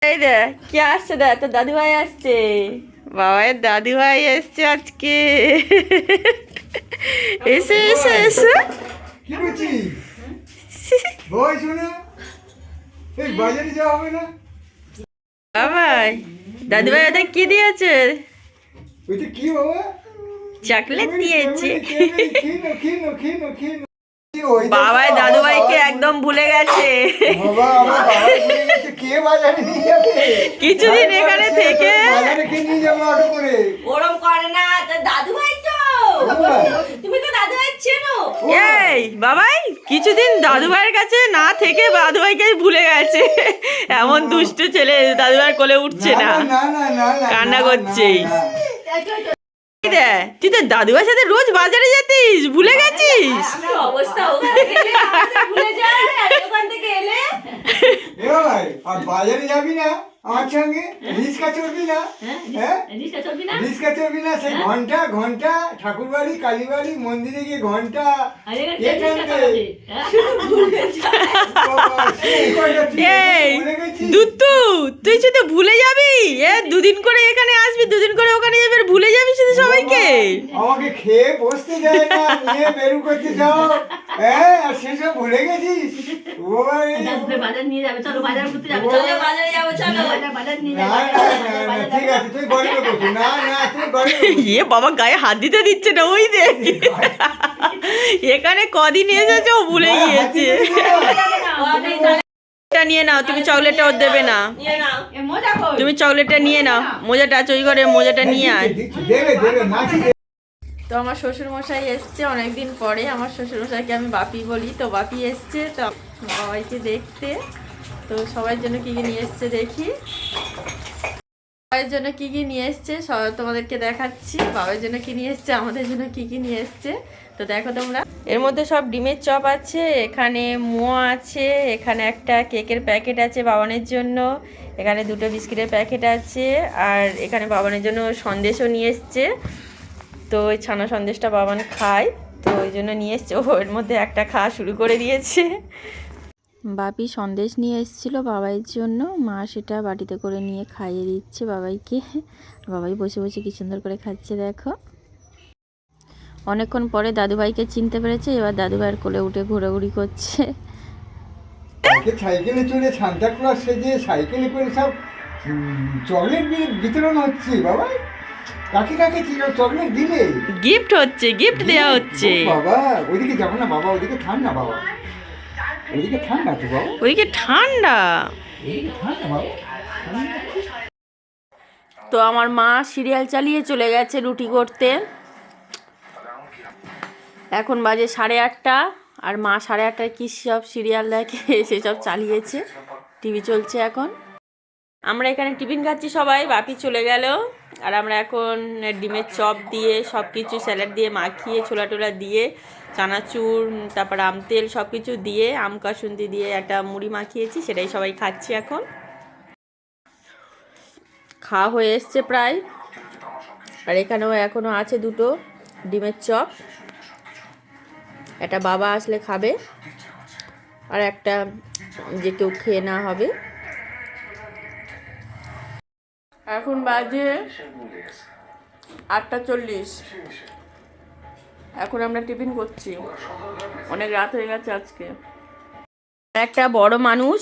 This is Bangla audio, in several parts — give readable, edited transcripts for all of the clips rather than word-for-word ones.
এই রে কে আসছে? দা তো দাদুভাই আসছে। বাবাইয়ের দাদুভাই এসছে আজকে। এসে এসে এসে কি করছিস? বই শোনা, এই বাজারে যাওয়া হবে না? বাবাই দাদুভাই ওদের কি দিয়েছে? ওইটা কি বাবা? চকলেট দিয়েছে। খেয়ে বাবাই দাদুভাইকে একদম ভুলে গেছে। বাবা আমার বাবা ভুলে গেছে, কে বাজারে নিয়ে যাবে? কিছুদিন এখানে থেকে বাজারে কে নিয়ে যাবে অটো করে? ওরম করে না, তোর দাদুভাই তো। বাবা, তুমি তো দাদুভাই চেনো। এই বাবাই কিছুদিন দাদুভাইয়ের কাছে না থেকে দাদুভাইকে ভুলে গেছে। এমন দুষ্টু ছেলে, দাদুভাইয়ের কোলে উঠছে না, না না না না, কান্না না, করছেই। না, না। এই রে, তুই তো দাদুভাইয়ের সাথে রোজ বাজারে যেতিস, ভুলে গেছিস? আমার অবস্থা ওখানে গেলে আমাদের ভুলে যায়, আর ওখান থেকে এলে এ ভাই, আর বাজারে যাবি না আমার সঙ্গে? রিক্সা চড়বি না? হ্যাঁ, রিক্সা চলবি না? রিক্সা চড়বি না? সেই ঘন্টা ঘন্টা ঠাকুরবাড়ি কালীবাড়ি মন্দিরে গিয়ে ঘন্টা আর এখানে কে রিক্সা টানবে? চালাবে, হ্যাঁ? ভুলে যায়। বাবা, সেই কয়টা তুই এই ভুলে গেছিস? দুত্তু, তুই শুধু ভুলে যাবি? দুদিন করে এখানে আসবি, দুদিন করে ওখানে যাবি, আর ভুলে যাবি শুধু সবাইকে। আমাকে খেয়ে বসতে দেয় না, নিয়ে বেরু করতে যাও, হ্যাঁ, আর সেসব ভুলে গেছিস? ও বাবা রে। দাদুভাই বাজার নিয়ে যাবে, চলো বাজার করতে যাবে, চলো বাজারে যাবো, চলো বাজার নিয়ে না যাবে, না না, না, ঠিক আছে, তুই গরিব করছিস, না না, তুই গরিব ইয়ে বাবা, গায়ে হাত দিতে দিচ্ছে না, ওই দেখ এখানে কদিন এসেছে ও ভুলে গিয়েছে। এটা নিয়ে নাও, তুমি চকলেটটা ওর দেবে না। নিয়ে নাও। মজা কর। তুমি চকলেটটা নিয়ে নাও, মোজাটা আছে ওই ঘরে, মোজাটা নিয়ে আয়। দেবে দেবে মাছি দেবে। তো আমার শ্বশুর মশাই এসছে অনেকদিন পরে। আমার শ্বশুর মশাইকে আমি বাপি বলি, তো বাপি এসছে তো সবাইকে দেখতে। তো সবার জন্য কি কি নিয়ে এসছে দেখি। সবার জন্য কি কি নিয়ে এসছে তোমাদেরকে দেখাচ্ছি। বাবার জন্য কি নিয়ে এসছে, আমাদের জন্য কি কি নিয়ে এসছে, তো দেখো তোমরা। এর মধ্যে সব ডিমের চপ আছে, এখানে মোয়া আছে, এখানে একটা কেকের প্যাকেট আছে বাবানের জন্য, এখানে দুটো বিস্কিটের প্যাকেট আছে, আর এখানে বাবানের জন্য সন্দেশও নিয়ে এসছে। তো ওই ছানা সন্দেশটা বাবান খায়, তো ওই জন্য নিয়ে এসছে। ও এর মধ্যে একটা খাওয়া শুরু করে দিয়েছে। বাপি সন্দেশ নিয়ে এসেছিলো বাবাইয়ের জন্য, মা সেটা বাটিতে করে নিয়ে খাইয়ে দিচ্ছে বাবাইকে। বাবাই বসে বসে কি সুন্দর করে খাচ্ছে দেখো। অনেকক্ষণ পরে দাদুভাইকে চিনতে পেরেছে, এবার দাদুভাইয়ের কোলে উঠে ঘোরাঘুরি করছে। সাইকেলে চলে সান্তা ক্লজ সেজে সাইকেলে করে সব চকলেট বিতরণ হচ্ছে বাবা। কাকে কাকে চকলেট দিলে? গিফট হচ্ছে, গিফট দেওয়া হচ্ছে। বাবা ওইদিকে যাবো না বাবা, ওইদিকে ঠান্ডা বাবা, ওইদিকে ঠান্ডা তো বাবা, ওইদিকে ঠান্ডা। ওইদিকে ঠান্ডা বাবা। তো আমার মা সিরিয়াল চালিয়ে চলে গেছে রুটি করতে। এখন বাজে 8:30, আর মা 8:30টায় কী সব সিরিয়াল দেখে সেসব চালিয়েছে, টিভি চলছে এখন। আমরা এখানে টিফিন খাচ্ছি সবাই, বাপি চলে গেল, আর আমরা এখন ডিমের চপ দিয়ে সব কিছু স্যালাড দিয়ে মাখিয়ে ছোলা টোলা দিয়ে চানাচুর, তারপর আম তেল সব কিছু দিয়ে আম কাসুন্দি দিয়ে একটা মুড়ি মাখিয়েছি, সেটাই সবাই খাচ্ছি এখন। খাওয়া হয়ে এসছে প্রায়, আর এখানেও এখনও আছে দুটো ডিমের চপ, একটা বাবা আসলে খাবে, আর একটা যে কেউ খেয়ে না হবে। এখন বাজে 8:40, এখন আমরা টিফিন করছি, অনেক রাত হয়ে গেছে আজকে। একটা বড় মানুষ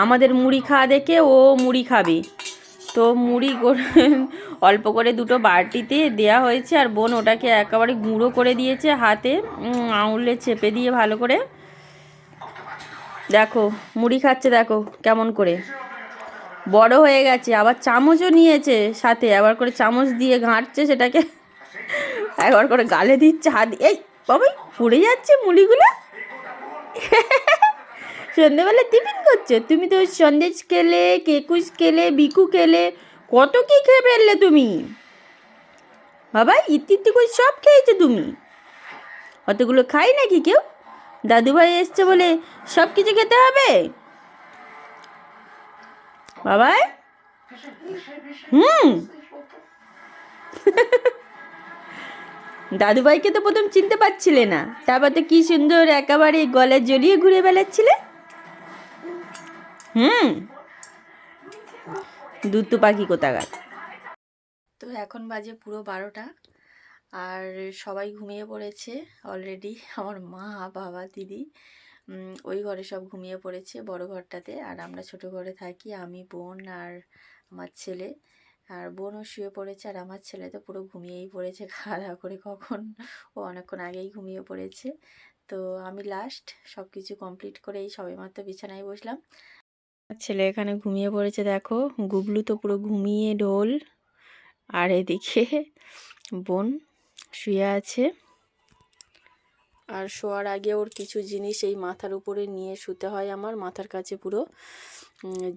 আমাদের মুড়ি খাওয়া দেখে ও মুড়ি খাবে, তো মুড়ি অল্প করে দুটো বাটিতে দেয়া হয়েছে, আর বোন ওটাকে একেবারে গুঁড়ো করে দিয়েছে হাতে আঙুলে চেপে দিয়ে ভালো করে। দেখো মুড়ি খাচ্ছে, দেখো কেমন করে, বড় হয়ে গেছে, আবার চামচও নিয়েছে সাথে, আবার করে চামচ দিয়ে ঘাঁটছে সেটাকে, একবার করে গালে দিচ্ছে হাত। এই বাবাই পড়ে যাচ্ছে মুড়িগুলো। সন্ধ্যেবেলা টিফিন করছো তুমি? তো সন্দেশ খেলে, কেকুস খেলে, বিকু খেলে, কত কি খেয়ে ফেললে তুমি বাবা, ইতি করে সব খেয়েছো তুমি। অতগুলো খাই নাকি কেউ? দাদুভাই এসছে বলে সব কিছু খেতে হবে বাবাই? দাদুভাইকে তো প্রথম চিনতে পারছিলে না, তারপর তো কি সুন্দর একেবারে গলা জড়িয়ে ঘুরে বেড়াচ্ছিলে। দুত্তু পাখি কোথাকার। তো এখন বাজে পুরো 12টা, আর সবাই ঘুমিয়ে পড়েছে অলরেডি। আমার মা, বাবা, দিদি ওই ঘরে সব ঘুমিয়ে পড়েছে, বড় ঘরটাতে। আর আমরা ছোট ঘরে থাকি, আমি, বোন আর আমার ছেলে। আর বোনও শুয়ে পড়েছে, আর আমার ছেলে তো পুরো ঘুমিয়েই পড়েছে খাওয়া দাওয়া করে, কখন ও অনেকক্ষণ আগেই ঘুমিয়ে পড়েছে। তো আমি লাস্ট সব কিছু কমপ্লিট করে এই সবেমাত্র বিছানায় বসলাম। ছেলে এখানে ঘুমিয়ে পড়েছে, দেখো। গুবলু তো পুরো ঘুমিয়ে ঢোল। আর এদিকে বোন শুয়ে আছে। আর শোয়ার আগে ওর কিছু জিনিস এই মাথার উপরে নিয়ে শুতে হয় আমার, মাথার কাছে পুরো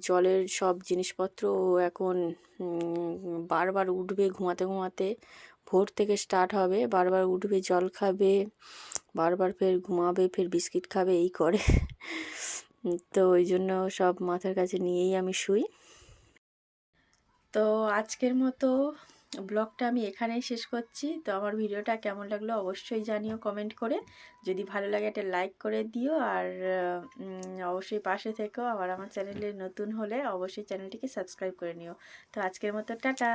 জলের সব জিনিসপত্র। ও এখন বারবার উঠবে ঘুমাতে ঘুমাতে, ভোর থেকে স্টার্ট হবে, বারবার উঠবে, জল খাবে, বারবার ফের ঘুমাবে, ফের বিস্কিট খাবে, এই করে। তো ওই জন্য সব মাথার কাছে নিয়েই আমি শুই। তো আজকের মতো ব্লগটা আমি এখানেই শেষ করছি। তো আমার ভিডিওটা কেমন লাগলো অবশ্যই জানিও কমেন্ট করে। যদি ভালো লাগে একটা লাইক করে দিও, আর অবশ্যই পাশে থেকেও। আবার আমার চ্যানেলে নতুন হলে অবশ্যই চ্যানেলটিকে সাবস্ক্রাইব করে নিও। তো আজকের মতো টাটা।